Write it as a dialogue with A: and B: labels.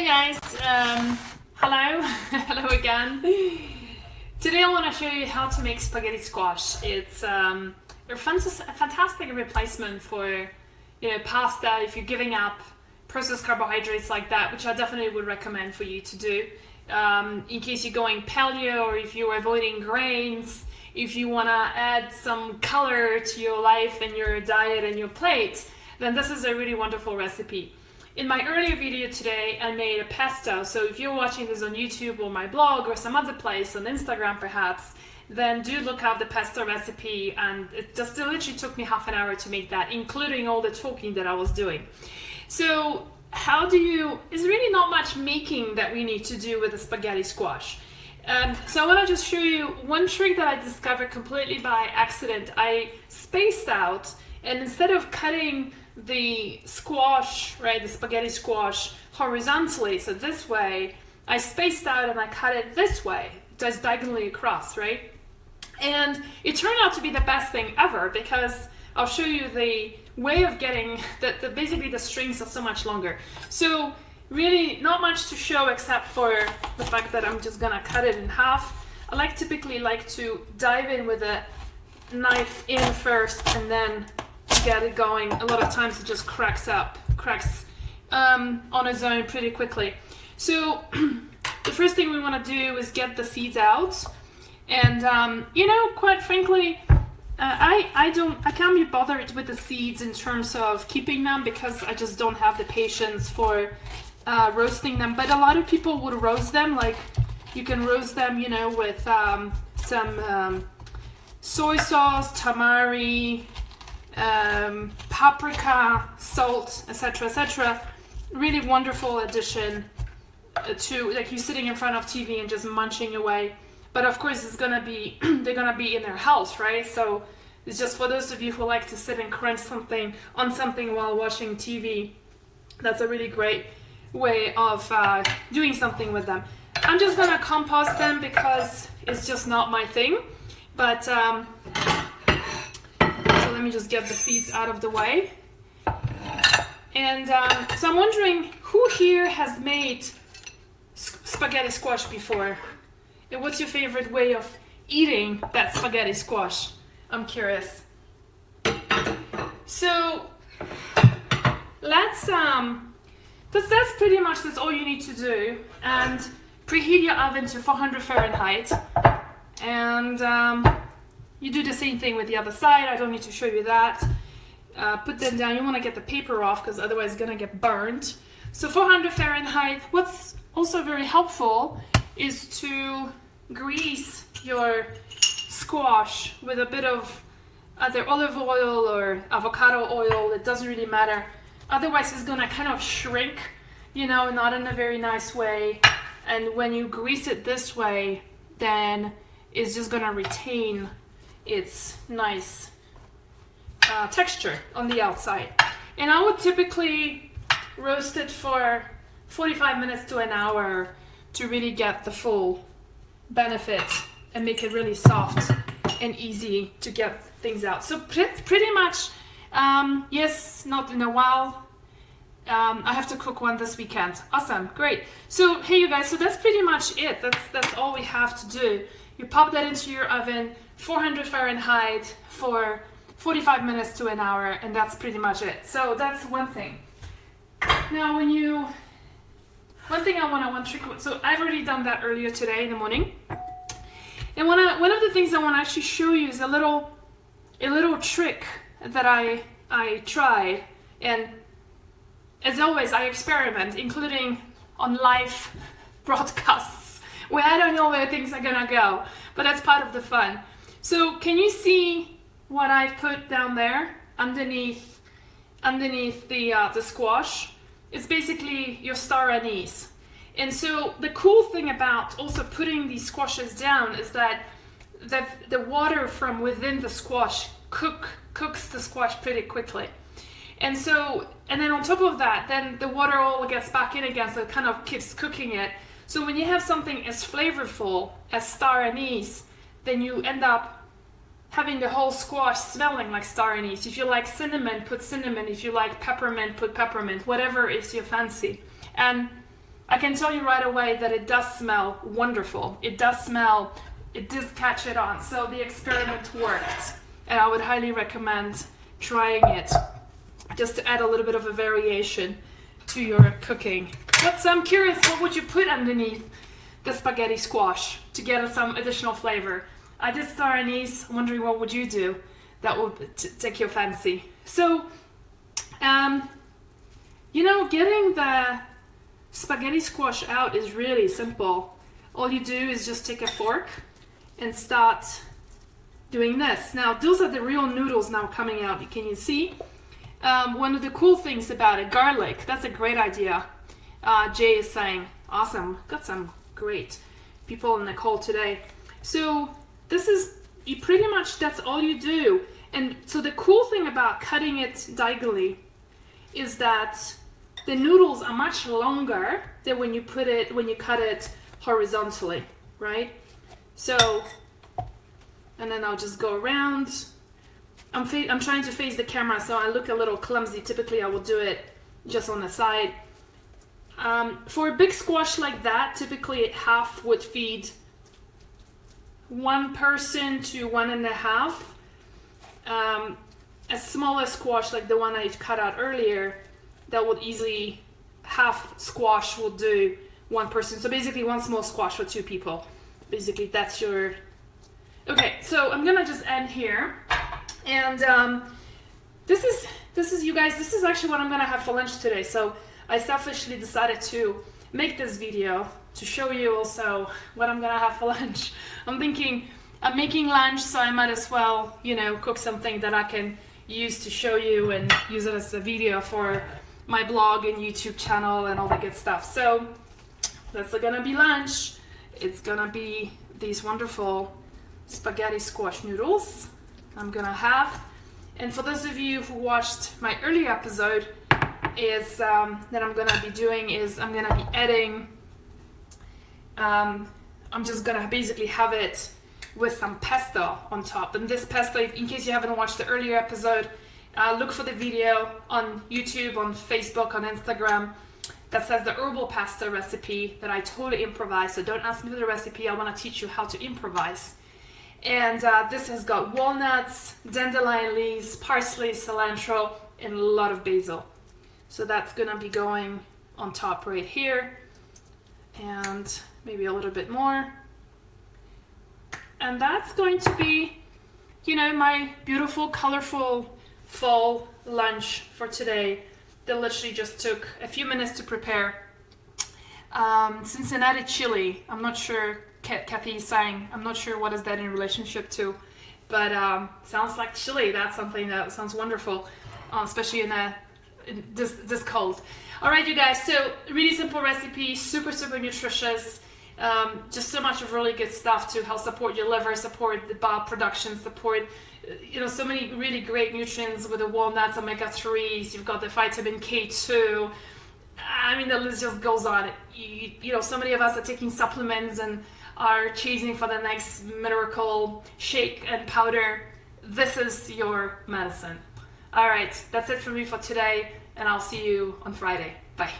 A: guys, hello, hello again. Today I want to show you how to make spaghetti squash. It's a fantastic replacement for pasta if you're giving up processed carbohydrates like that, which I definitely would recommend for you to do. In case you're going paleo or if you're avoiding grains, if you want to add some color to your life and your diet and your plate, then this is a really wonderful recipe. In my earlier video today, I made a pesto, so if you're watching this on YouTube or my blog or some other place, on Instagram perhaps, then do look up the pesto recipe, and it literally took me half an hour to make that, including all the talking that I was doing. So it's really not much making that we need to do with the spaghetti squash. So I want to just show you one trick that I discovered completely by accident. I spaced out, and instead of cutting the squash, right, the spaghetti squash horizontally, so this way, I spaced out and I cut it this way, just diagonally across, right? And it turned out to be the best thing ever, because I'll show you the way of getting basically the strings are so much longer. So really not much to show except for the fact that I'm just gonna cut it in half. I typically like to dive in with a knife in first and then get it going. A lot of times it just cracks on its own pretty quickly. So the first thing we want to do is get the seeds out, and quite frankly, I can't be bothered with the seeds in terms of keeping them, because I just don't have the patience for roasting them. But a lot of people would roast them, like you can roast them with some soy sauce, tamari, paprika, salt, etc. Really wonderful addition to, like, you sitting in front of TV and just munching away. But of course they're gonna be in their house, right? So it's just for those of you who like to sit and crunch something while watching TV. That's a really great way of doing something with them. I'm just gonna compost them because it's just not my thing. But so let me just get the seeds out of the way. And so I'm wondering, who here has made spaghetti squash before? And what's your favorite way of eating that spaghetti squash? I'm curious. So let's that's pretty much all you need to do. And preheat your oven to 400 Fahrenheit. And you do the same thing with the other side. I don't need to show you that. Put them down. You want to get the paper off, because otherwise it's going to get burned. So 400 Fahrenheit. What's also very helpful is to grease your squash with a bit of either olive oil or avocado oil. It doesn't really matter. Otherwise it's going to kind of shrink, not in a very nice way. And when you grease it this way, then it's just going to retain its nice texture on the outside. And I would typically roast it for 45 minutes to an hour to really get the full benefit and make it really soft and easy to get things out. So pretty much, yes, not in a while. I have to cook one this weekend. Awesome, great. So hey you guys, so that's pretty much it. That's all we have to do. You pop that into your oven, 400 Fahrenheit for 45 minutes to an hour, and that's pretty much it. So that's one thing. Now one trick, so I've already done that earlier today in the morning. And one of the things I want to actually show you is a little trick that I tried, and as always I experiment, including on live broadcasts where I don't know where things are gonna go, but that's part of the fun. So can you see what I've put down there underneath the squash? It's basically your star anise. And so the cool thing about also putting these squashes down is that the water from within the squash cooks the squash pretty quickly. And then on top of that, then the water all gets back in again, so it kind of keeps cooking it. So when you have something as flavorful as star anise, then you end up having the whole squash smelling like star anise. If you like cinnamon, put cinnamon. If you like peppermint, put peppermint. Whatever is your fancy. And I can tell you right away that it does smell wonderful. It does smell, it does catch it on. So the experiment worked, and I would highly recommend trying it just to add a little bit of a variation to your cooking. But so I'm curious, what would you put underneath the spaghetti squash to get some additional flavor? I did star anise, wondering what would you do that would take your fancy. So, you know, getting the spaghetti squash out is really simple. All you do is just take a fork and start doing this. Now, those are the real noodles now coming out. Can you see? One of the cool things about it, garlic, that's a great idea. Jay is saying, awesome, got some great people in the call today. So this is, you pretty much, that's all you do. And so the cool thing about cutting it diagonally is that the noodles are much longer than when you cut it horizontally, right? So, and then I'll just go around. I'm trying to face the camera, so I look a little clumsy. Typically, I will do it just on the side. For a big squash like that, typically half would feed one person to 1.5. A smaller squash like the one I cut out earlier, that would easily, half squash will do one person. So basically one small squash for 2 people. Basically that's your... Okay, so I'm gonna just end here. And this is you guys, this is actually what I'm gonna have for lunch today. So I selfishly decided to make this video to show you also what I'm gonna have for lunch. I'm thinking, I'm making lunch, so I might as well, you know, cook something that I can use to show you and use it as a video for my blog and YouTube channel and all that good stuff. So that's gonna be lunch. It's gonna be these wonderful spaghetti squash noodles I'm gonna have. And for those of you who watched my earlier episode, is that I'm gonna be doing is I'm gonna be adding, I'm just gonna basically have it with some pesto on top. And this pesto, in case you haven't watched the earlier episode, look for the video on YouTube, on Facebook, on Instagram that says the herbal pasta recipe that I totally improvised. So don't ask me for the recipe, I want to teach you how to improvise. And this has got walnuts, dandelion leaves, parsley, cilantro, and a lot of basil. So that's gonna be going on top right here, and maybe a little bit more. And that's going to be, you know, my beautiful, colorful fall lunch for today that literally just took a few minutes to prepare. Cincinnati chili, I'm not sure, Kathy is saying, I'm not sure what is that in relationship to, but sounds like chili. That's something that sounds wonderful, especially in this cold. All right, you guys, so really simple recipe, super, super nutritious. Just so much of really good stuff to help support your liver, support the bile production, support, you know, so many really great nutrients with the walnuts, omega-3s. You've got the vitamin K2. I mean, the list just goes on. You know, so many of us are taking supplements and are chasing for the next miracle shake and powder. This is your medicine. All right, that's it for me for today, and I'll see you on Friday. Bye.